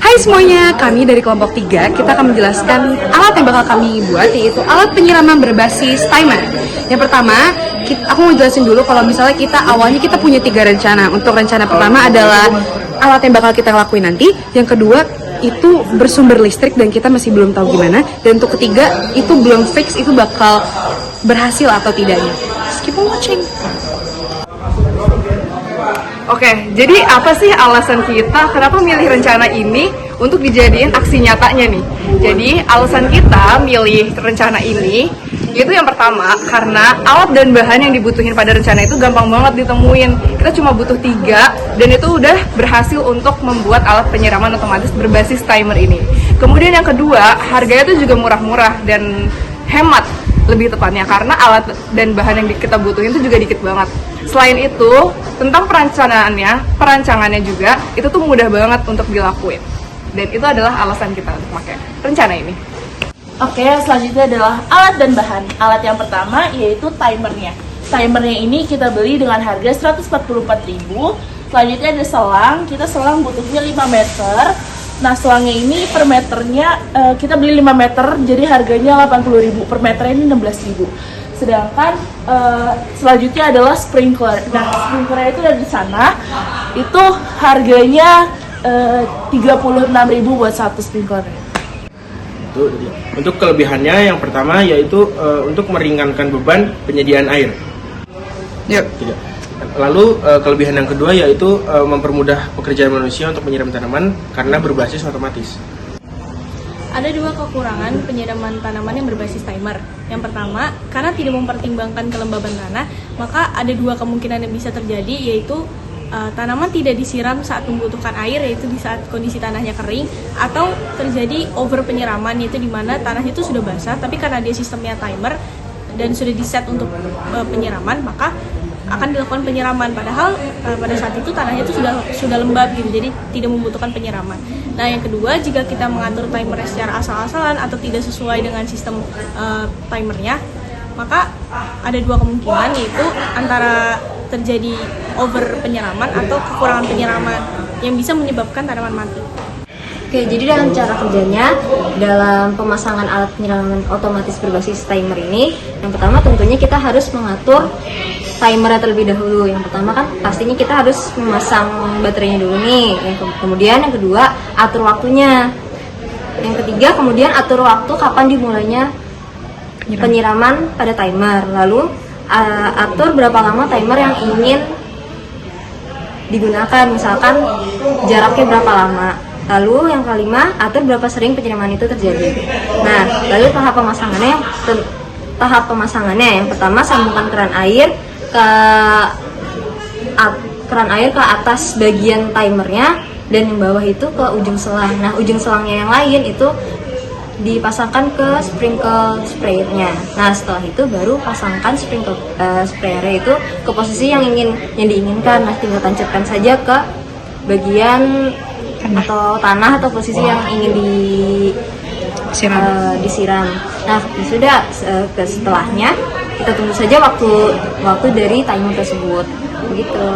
Hai semuanya, kami dari kelompok 3, kita akan menjelaskan alat yang bakal kami buat, yaitu alat penyiraman berbasis timer. Yang pertama, aku mau jelasin dulu kalau misalnya awalnya kita punya 3 rencana. Untuk rencana pertama adalah alat yang bakal kita lakuin nanti. Yang kedua, itu bersumber listrik dan kita masih belum tahu gimana. Dan untuk ketiga, itu belum fix itu bakal berhasil atau tidaknya. Keep on watching. Oke, jadi apa sih alasan kita kenapa milih rencana ini untuk dijadiin aksi nyatanya nih? Jadi alasan kita milih rencana ini itu yang pertama karena alat dan bahan yang dibutuhin pada rencana itu gampang banget ditemuin. Kita cuma butuh 3 dan itu udah berhasil untuk membuat alat penyiraman otomatis berbasis timer ini. Kemudian yang kedua, harganya itu juga murah-murah dan hemat lebih tepatnya karena alat dan bahan yang kita butuhin itu juga dikit banget. Selain itu, tentang perancangannya juga itu tuh mudah banget untuk dilakuin. Dan itu adalah alasan kita untuk pakai rencana ini. Oke, selanjutnya adalah alat dan bahan. Alat yang pertama yaitu timernya. Timernya ini kita beli dengan harga 144.000. Selanjutnya ada selang. Kita selang butuhnya 5 meter. Nah, selangnya ini per meternya kita beli 5 meter, jadi harganya 80.000. Per meternya ini 16.000. Sedangkan selanjutnya adalah sprinkler. Nah, sprinklernya itu dari sana. Itu harganya 36.000 buat satu sprinkler. Untuk kelebihannya yang pertama yaitu untuk meringankan beban penyediaan air. Yuk. Lalu kelebihan yang kedua yaitu mempermudah pekerjaan manusia untuk menyiram tanaman karena berbasis otomatis. Ada 2 kekurangan penyiraman tanaman yang berbasis timer. Yang pertama, karena tidak mempertimbangkan kelembaban tanah, maka ada 2 kemungkinan yang bisa terjadi, yaitu tanaman tidak disiram saat membutuhkan air, yaitu di saat kondisi tanahnya kering, atau terjadi over penyiraman, yaitu di mana tanah itu sudah basah, tapi karena dia sistemnya timer dan sudah diset untuk penyiraman, maka akan dilakukan penyiraman, padahal pada saat itu tanahnya itu sudah lembab gitu, jadi tidak membutuhkan penyiraman. Nah, yang kedua, jika kita mengatur timernya secara asal-asalan atau tidak sesuai dengan sistem timernya, maka ada 2 kemungkinan, yaitu antara terjadi over penyiraman atau kekurangan penyiraman yang bisa menyebabkan tanaman mati. Oke, jadi dalam cara kerjanya, dalam pemasangan alat penyiraman otomatis berbasis timer ini, yang pertama tentunya kita harus mengatur timernya terlebih dahulu. Yang pertama kan pastinya kita harus memasang baterainya dulu nih. Kemudian yang kedua, atur waktunya. Yang ketiga, kemudian atur waktu kapan dimulainya penyiraman pada timer. Lalu atur berapa lama timer yang ingin digunakan, misalkan jaraknya berapa lama. Lalu yang kelima, atur berapa sering penyiraman itu terjadi. Nah, lalu tahap pemasangannya yang pertama, sambungkan keran air ke atas bagian timernya dan yang bawah itu ke ujung selang. Nah, ujung selangnya yang lain itu dipasangkan ke sprinkle sprayernya. Nah, setelah itu baru pasangkan sprinkle sprayernya itu ke posisi yang diinginkan. Nah, tinggal tancapkan saja ke bagian atau tanah atau posisi yang ingin disiram. Nah, sudah setelahnya kita tunggu saja waktu dari timer tersebut. Begitu.